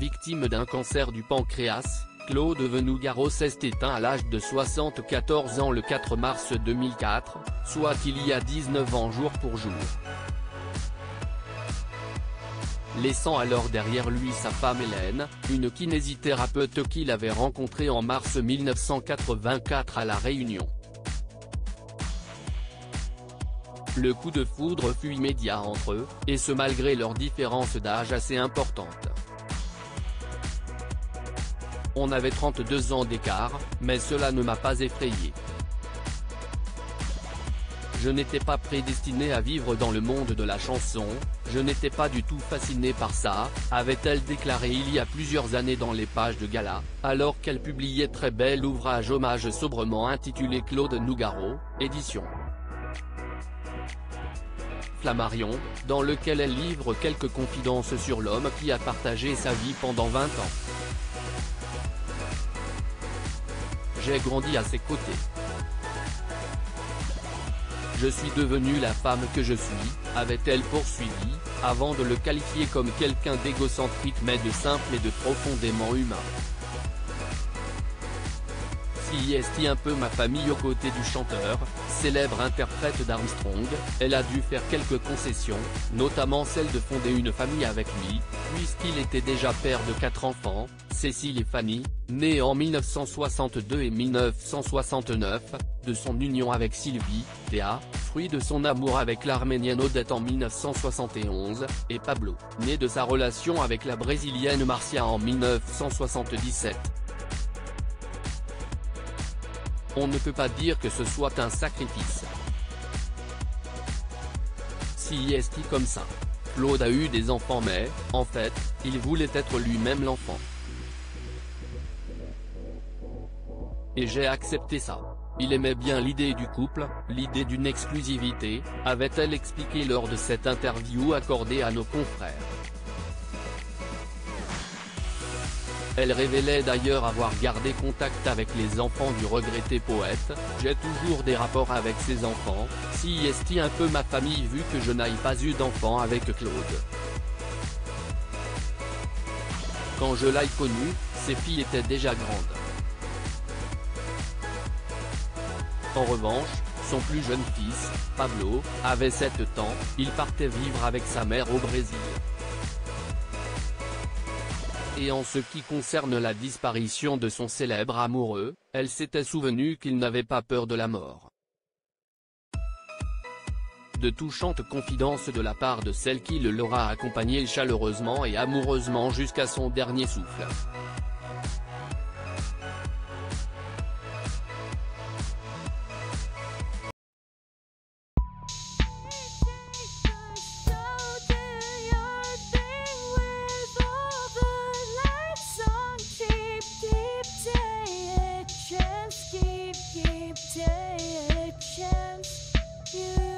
Victime d'un cancer du pancréas, Claude Vennoux-Garros s'est éteint à l'âge de 74 ans le 4 mars 2004, soit il y a 19 ans jour pour jour. Laissant alors derrière lui sa femme Hélène, une kinésithérapeute qu'il avait rencontrée en mars 1984 à La Réunion. Le coup de foudre fut immédiat entre eux, et ce malgré leur différence d'âge assez importante. On avait 32 ans d'écart, mais cela ne m'a pas effrayé. Je n'étais pas prédestiné à vivre dans le monde de la chanson, je n'étais pas du tout fasciné par ça, avait-elle déclaré il y a plusieurs années dans les pages de gala, alors qu'elle publiait très bel ouvrage hommage sobrement intitulé Claude Nougaro, édition Flammarion, dans lequel elle livre quelques confidences sur l'homme qui a partagé sa vie pendant 20 ans. J'ai grandi à ses côtés. Je suis devenue la femme que je suis, avait-elle poursuivi, avant de le qualifier comme quelqu'un d'égocentrique mais de simple et de profondément humain. Si est un peu ma famille aux côtés du chanteur, célèbre interprète d'Armstrong, elle a dû faire quelques concessions, notamment celle de fonder une famille avec lui, puisqu'il était déjà père de 4 enfants, Cécile et Fanny, nés en 1962 et 1969, de son union avec Sylvie, Théa, fruit de son amour avec l'Arménienne Odette en 1971, et Pablo, né de sa relation avec la Brésilienne Marcia en 1977. On ne peut pas dire que ce soit un sacrifice. Si est comme ça. Claude a eu des enfants mais, en fait, il voulait être lui-même l'enfant. Et j'ai accepté ça. Il aimait bien l'idée du couple, l'idée d'une exclusivité, avait-elle expliqué lors de cette interview accordée à nos confrères. Elle révélait d'ailleurs avoir gardé contact avec les enfants du regretté poète, « J'ai toujours des rapports avec ces enfants, si est un peu ma famille vu que je n'aille pas eu d'enfant avec Claude. Quand je l'ai connu, ses filles étaient déjà grandes. En revanche, son plus jeune fils, Pablo, avait 7 ans, il partait vivre avec sa mère au Brésil. Et en ce qui concerne la disparition de son célèbre amoureux, elle s'était souvenue qu'il n'avait pas peur de la mort. De touchantes confidences de la part de celle qui l'aura accompagné chaleureusement et amoureusement jusqu'à son dernier souffle. Keep taking a chance. You